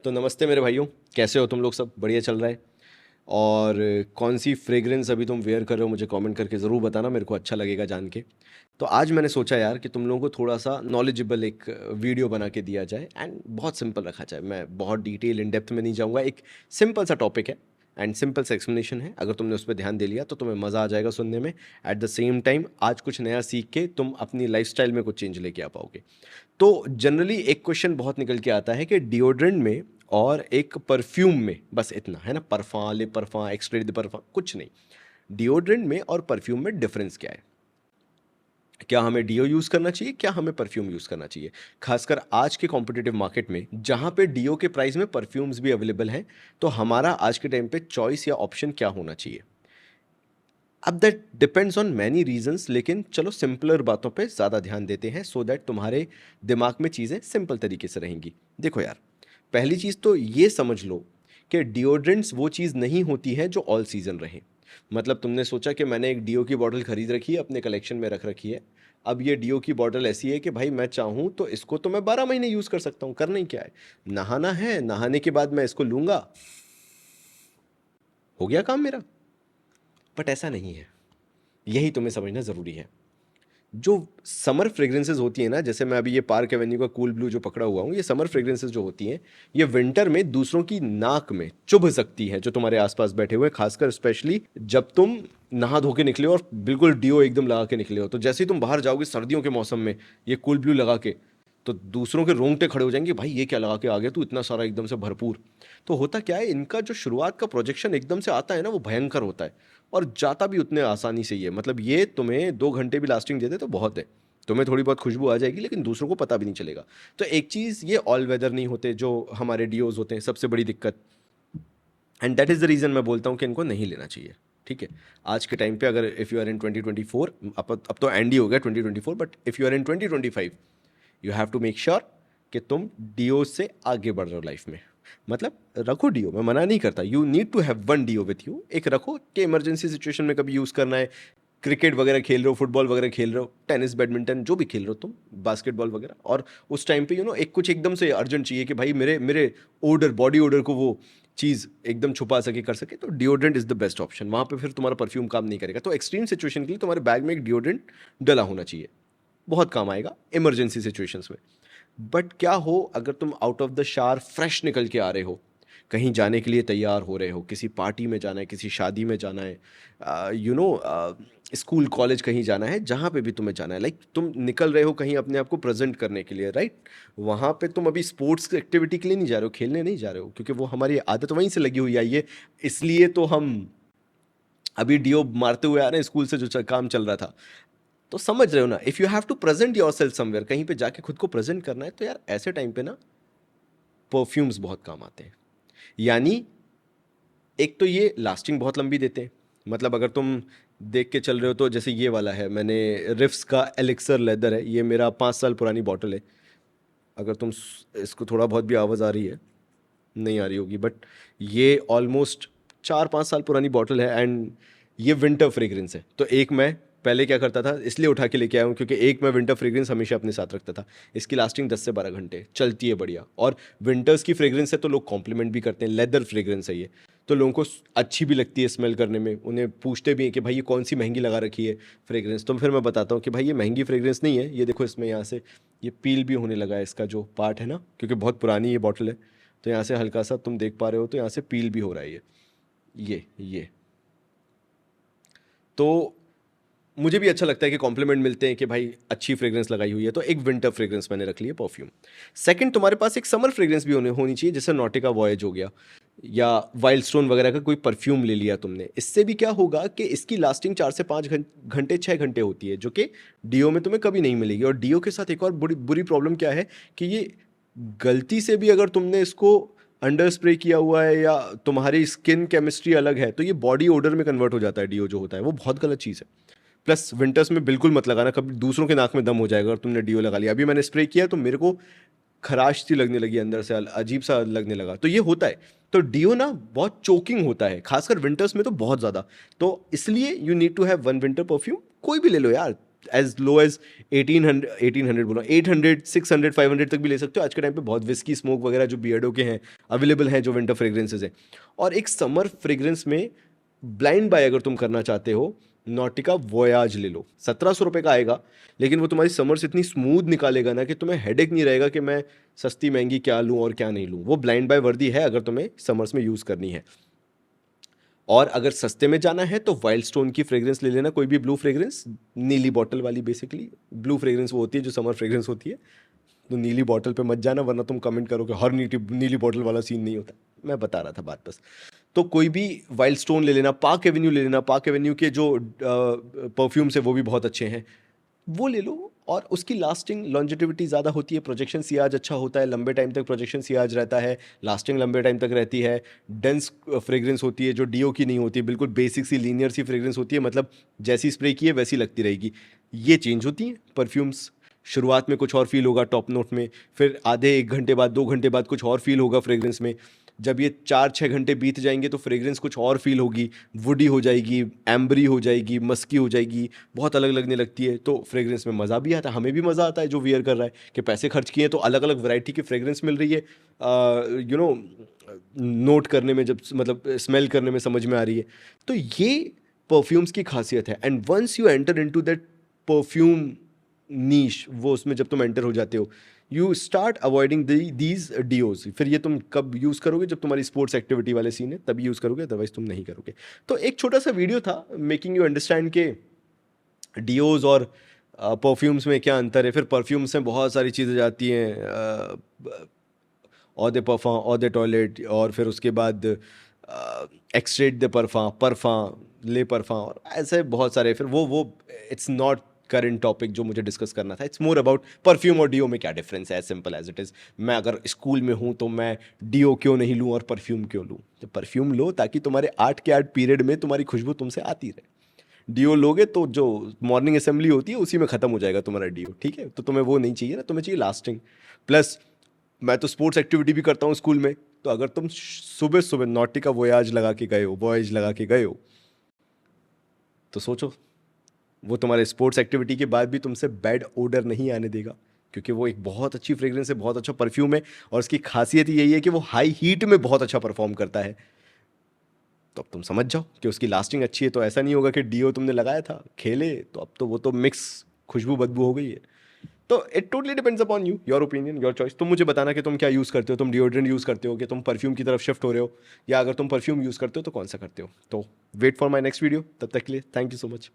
तो नमस्ते मेरे भाइयों, कैसे हो तुम लोग? सब बढ़िया चल रहा है? और कौन सी फ्रेग्रेंस अभी तुम वेयर कर रहे हो मुझे कमेंट करके ज़रूर बताना, मेरे को अच्छा लगेगा जान के। तो आज मैंने सोचा यार कि तुम लोगों को थोड़ा सा नॉलेजेबल एक वीडियो बना के दिया जाए एंड बहुत सिंपल रखा जाए। मैं बहुत डिटेल इन डेप्थ में नहीं जाऊँगा, एक सिंपल सा टॉपिक है एंड सिंपल सा एक्सप्लेनेशन है। अगर तुमने उस पर ध्यान दे लिया तो तुम्हें मज़ा आ जाएगा सुनने में। एट द सेम टाइम आज कुछ नया सीख के तुम अपनी लाइफस्टाइल में कुछ चेंज लेके आ पाओगे। तो जनरली एक क्वेश्चन बहुत निकल के आता है कि डिओड्रेंट में और एक परफ्यूम में बस इतना है ना, परफा ले परफा एक्सट्रे दे परफा, कुछ नहीं। डिओड्रेंट में और परफ्यूम में डिफरेंस क्या है? क्या हमें डीओ यूज़ करना चाहिए, क्या हमें परफ्यूम यूज़ करना चाहिए? खासकर आज के कॉम्पिटिटिव मार्केट में जहाँ पे डीओ के प्राइस में परफ्यूम्स भी अवेलेबल हैं, तो हमारा आज के टाइम पे चॉइस या ऑप्शन क्या होना चाहिए? अब that depends on many reasons, लेकिन चलो सिंपलर बातों पे ज़्यादा ध्यान देते हैं सो दैट तुम्हारे दिमाग में चीज़ें सिंपल तरीके से रहेंगी। देखो यार, पहली चीज़ तो ये समझ लो कि डिओड्रेंट्स वो चीज़ नहीं होती है जो ऑल सीजन रहे। मतलब तुमने सोचा कि मैंने एक डीओ की बॉटल खरीद रखी है, अपने कलेक्शन में रख रखी है। अब ये डीओ की बॉटल ऐसी है कि भाई मैं चाहूँ तो इसको तो मैं 12 महीने यूज़ कर सकता हूँ। करना ही क्या है, नहाने के बाद मैं इसको लूँगा, हो गया काम मेरा। बट ऐसा नहीं है, यही तुम्हें समझना ज़रूरी है। जो समर फ्रेग्रेंसेस होती है ना, जैसे मैं अभी ये पार्क एवेन्यू का कूल ब्लू जो पकड़ा हुआ हूँ, ये समर फ्रेग्रेंसेस जो होती हैं, ये विंटर में दूसरों की नाक में चुभ सकती हैं जो तुम्हारे आसपास बैठे हुए हैं, खासकर स्पेशली जब तुम नहा धो के निकले हो और बिल्कुल डिओ एकदम लगा के निकले हो। तो जैसे ही तुम बाहर जाओगे सर्दियों के मौसम में ये कूल ब्लू लगा के, तो दूसरों के रोंगटे खड़े हो जाएंगे, भाई ये क्या लगा के आ गया तू इतना सारा एकदम से भरपूर। तो होता क्या है, इनका जो शुरुआत का प्रोजेक्शन एकदम से आता है ना, वो भयंकर होता है और जाता भी उतने आसानी से ही है। मतलब ये तुम्हें 2 घंटे भी लास्टिंग देते तो बहुत है। तुम्हें थोड़ी बहुत खुशबू आ जाएगी लेकिन दूसरों को पता भी नहीं चलेगा। तो एक चीज़, ये ऑल वेदर नहीं होते जो हमारे डीओज होते हैं, सबसे बड़ी दिक्कत। And that is the reason मैं बोलता हूँ कि इनको नहीं लेना चाहिए। ठीक है, आज के टाइम पे अगर इफ़ यू आर इन 2024, अब तो एंड ही हो गया 2024, but if you are in 2025, you have to make sure कि तुम डीओ से आगे बढ़ रहे हो लाइफ में। मतलब रखो डीओ, मैं मना नहीं करता, you need to have one deo with you. एक रखो कि इमरजेंसी सिचुएशन में कभी यूज़ करना है, क्रिकेट वगैरह खेल रहे हो, फुटबॉल वगैरह खेल रहे हो, टेनिस बैडमिंटन जो भी खेल रहे हो तुम, बास्केटबॉल वगैरह, और उस टाइम पे एक कुछ एकदम से अर्जेंट चाहिए कि भाई मेरे मेरे ओडर, बॉडी ओडर को वो चीज़ एकदम छुपा सके, कर सके, तो deodorant is the best option. वहाँ पे फिर तुम्हारा परफ्यूम काम नहीं करेगा। तो एक्सट्रीम सिचुएशन के लिए तुम्हारे बैग में एक डिओड्रेंट डला होना चाहिए, बहुत काम आएगा इमरजेंसी सिचुएशंस में। बट क्या हो अगर तुम आउट ऑफ द शार फ्रेश निकल के आ रहे हो, कहीं जाने के लिए तैयार हो रहे हो, किसी पार्टी में जाना है, किसी शादी में जाना है, स्कूल कॉलेज कहीं जाना है, जहाँ पे भी तुम्हें जाना है, लाइक तुम निकल रहे हो कहीं अपने आप को प्रेजेंट करने के लिए, राइट? वहाँ पे तुम अभी स्पोर्ट्स एक्टिविटी के लिए नहीं जा रहे हो, खेलने नहीं जा रहे हो, क्योंकि वो हमारी आदत वहीं से लगी हुई आई है। इसलिए तो हम अभी डीओ मारते हुए आ रहे हैं स्कूल से जो काम चल रहा था। तो समझ रहे हो ना, if you have to present yourself somewhere, कहीं पे जाके खुद को प्रेजेंट करना है, तो यार ऐसे टाइम पे ना परफ्यूम्स बहुत काम आते हैं। यानी एक तो ये लास्टिंग बहुत लंबी देते हैं। मतलब अगर तुम देख के चल रहे हो तो जैसे ये वाला है, मैंने रिफ्स का एलिक्सर लेदर है, ये मेरा 5 साल पुरानी बॉटल है। अगर तुम इसको थोड़ा बहुत भी आवाज़ आ रही है, नहीं आ रही होगी, बट ये ऑलमोस्ट 4-5 साल पुरानी बॉटल है एंड ये विंटर फ्रेग्रेंस है। तो एक मैं पहले क्या करता था, इसलिए उठा के लेके आया हूँ क्योंकि एक मैं विंटर फ्रेग्रेंस हमेशा अपने साथ रखता था। इसकी लास्टिंग 10 से 12 घंटे चलती है बढ़िया, और विंटर्स की फ्रेग्रेंस है तो लोग कॉम्प्लीमेंट भी करते हैं, लेदर फ्रेग्रेंस है ये, तो लोगों को अच्छी भी लगती है स्मेल करने में। उन्हें पूछते भी हैं कि भाई ये कौन सी महंगी लगा रखी है फ्रेग्रेंस, तो फिर मैं बताता हूँ कि भाई ये महंगी फ्रेग्रेंस नहीं है, ये देखो इसमें यहाँ से ये पील भी होने लगा है, इसका जो पार्ट है ना, क्योंकि बहुत पुरानी ये बॉटल है, तो यहाँ से हल्का सा तुम देख पा रहे हो, तो यहाँ से पील भी हो रहा है ये। तो मुझे भी अच्छा लगता है कि कॉम्प्लीमेंट मिलते हैं कि भाई अच्छी फ्रेग्रेंस लगाई हुई है, तो एक विंटर फ्रेग्रेंस मैंने रख ली है परफ्यूम। सेकंड, तुम्हारे पास एक समर फ्रेग्रेंस भी होनी चाहिए, जैसे नॉटिका वॉयज हो गया या वाइल्ड स्टोन वगैरह का कोई परफ्यूम ले लिया तुमने। इससे भी क्या होगा कि इसकी लास्टिंग 4 से 5 घंटे 6 घंटे होती है, जो कि डीओ में तुम्हें कभी नहीं मिलेगी। और डीओ के साथ एक और बुरी बुरी प्रॉब्लम क्या है कि ये गलती से भी अगर तुमने इसको अंडर स्प्रे किया हुआ है या तुम्हारी स्किन केमिस्ट्री अलग है, तो ये बॉडी ओडर में कन्वर्ट हो जाता है। डीओ जो होता है वो बहुत गलत चीज़ है। प्लस विंटर्स में बिल्कुल मत लगाना, कभी दूसरों के नाक में दम हो जाएगा अगर तुमने डीओ लगा लिया। अभी मैंने स्प्रे किया तो मेरे को खराश सी लगने लगी, अंदर से अजीब सा लगने लगा, तो ये होता है। तो डीओ ना बहुत चोकिंग होता है, खासकर विंटर्स में तो बहुत ज़्यादा। तो इसलिए you need to have one winter perfume, कोई भी ले लो यार, एज लो एज 1800 बोला 800 600 500 तक भी ले सकते हो। आज के टाइम पे बहुत विस्की स्मोक वगैरह जो बियर्डो के हैं अवेलेबल हैं, जो विंटर फ्रेग्रेंसेज हैं। और एक समर फ्रेग्रेंस में ब्लाइंड बाय अगर तुम करना चाहते हो, नॉटिका वोयाज ले लो। 1700 रुपये का आएगा, लेकिन वो तुम्हारी समर्स इतनी स्मूथ निकालेगा ना कि तुम्हें हेडेक नहीं रहेगा कि मैं सस्ती महंगी क्या लूँ और क्या नहीं लूँ। वो ब्लाइंड बाय वर्दी है अगर तुम्हें समर्स में यूज़ करनी है। और अगर सस्ते में जाना है तो वाइल्ड स्टोन की फ्रेग्रेंस ले लेना, कोई भी ब्लू फ्रेग्रेंस, नीली बॉटल वाली। बेसिकली ब्लू फ्रेग्रेंस वो होती है जो समर फ्रेग्रेंस होती है। तो नीली बॉटल पे मत जाना, वरना तुम कमेंट करोगे हर नीली बॉटल वाला सीन नहीं होता। मैं बता रहा था बात बस। तो कोई भी वाइल्ड स्टोन ले लेना, पार्क एवेन्यू ले लेना। पार्क एवेन्यू के जो परफ्यूम्स है वो भी बहुत अच्छे हैं, वो ले लो। और उसकी लास्टिंग लॉन्जिटिविटी ज़्यादा होती है, प्रोजेक्शन सियाज अच्छा होता है, लंबे टाइम तक प्रोजेक्शन सियाज रहता है, लास्टिंग लंबे टाइम तक रहती है। डेंस फ्रेग्रेंस होती है जो डीओ की नहीं होती, बिल्कुल बेसिक सी लीनियर सी फ्रेग्रेंस होती है, मतलब जैसी स्प्रे की है वैसी लगती रहेगी। ये चेंज होती हैं परफ्यूम्स। शुरुआत में कुछ और फील होगा टॉप नोट में, फिर आधे 1 घंटे बाद 2 घंटे बाद कुछ और फील होगा फ्रेग्रेंस में। जब ये 4-6 घंटे बीत जाएंगे तो फ्रेग्रेंस कुछ और फील होगी, वुडी हो जाएगी, एम्बरी हो जाएगी, मस्की हो जाएगी, बहुत अलग लगने लगती है। तो फ्रेग्रेंस में मज़ा भी आता है, हमें भी मज़ा आता है जो वियर कर रहा है, कि पैसे खर्च किए तो अलग अलग वैरायटी की फ्रेग्रेंस मिल रही है। यू नो नोट करने में, जब मतलब स्मेल करने में समझ में आ रही है। तो ये परफ्यूम्स की खासियत है। And once you enter into that perfume niche, वो उसमें जब तुम एंटर हो जाते हो, you start avoiding these deos. फिर ये तुम कब यूज़ करोगे? जब तुम्हारी स्पोर्ट्स एक्टिविटी वाले सीन है तभी यूज़ करोगे, अदरवाइज तुम नहीं करोगे। तो एक छोटा सा वीडियो था मेकिंग यू अंडरस्टैंड के डीओज और परफ्यूम्स में क्या अंतर है। फिर परफ्यूम्स में बहुत सारी चीज़ें जाती हैं, और दे परफा, और दे टॉयलेट, और फिर उसके बाद एक्सट्रेट दे परफा ले परफा, और ऐसे बहुत सारे। फिर वो इट्स नॉट करंट टॉपिक जो मुझे डिस्कस करना था। इट्स मोर अबाउट परफ्यूम और डीओ में क्या डिफरेंस है, as simple as it is. मैं अगर स्कूल में हूँ तो मैं डीओ क्यों नहीं लूँ और परफ्यूम क्यों लूँ? तो परफ्यूम लो ताकि तुम्हारे 8 के 8 पीरियड में तुम्हारी खुशबू तुमसे आती रहे। डीओ लोगे तो जो मॉर्निंग असेंबली होती है उसी में ख़त्म हो जाएगा तुम्हारा डीओ, ठीक है? तो तुम्हें वो नहीं चाहिए ना, तुम्हें चाहिए लास्टिंग। प्लस मैं तो स्पोर्ट्स एक्टिविटी भी करता हूँ स्कूल में, तो अगर तुम सुबह सुबह नॉटिका वोयाज लगा के गए हो, वॉयज लगा के गए हो, तो सोचो वो तुम्हारे स्पोर्ट्स एक्टिविटी के बाद भी तुमसे बैड ओडर नहीं आने देगा, क्योंकि वो एक बहुत अच्छी फ्रेग्रेंस है, बहुत अच्छा परफ्यूम है। और उसकी खासियत यही है कि वो हाई हीट में बहुत अच्छा परफॉर्म करता है। तो अब तुम समझ जाओ कि उसकी लास्टिंग अच्छी है। तो ऐसा नहीं होगा कि डीओ तुमने लगाया था, खेले, तो अब तो वो तो मिक्स खुशबू बदबू हो गई है। तो it totally depends upon you, your opinion, your choice. तुम मुझे बताना कि तुम क्या यूज़ करते हो, तुम डिओड्रेंट यूज़ करते हो कि तुम परफ्यूम की तरफ शिफ्ट हो रहे हो, या अगर तुम परफ्यूम यूज़ करते हो तो कौन सा करते हो। तो wait for my next video, तब तक के लिए थैंक यू सो मच।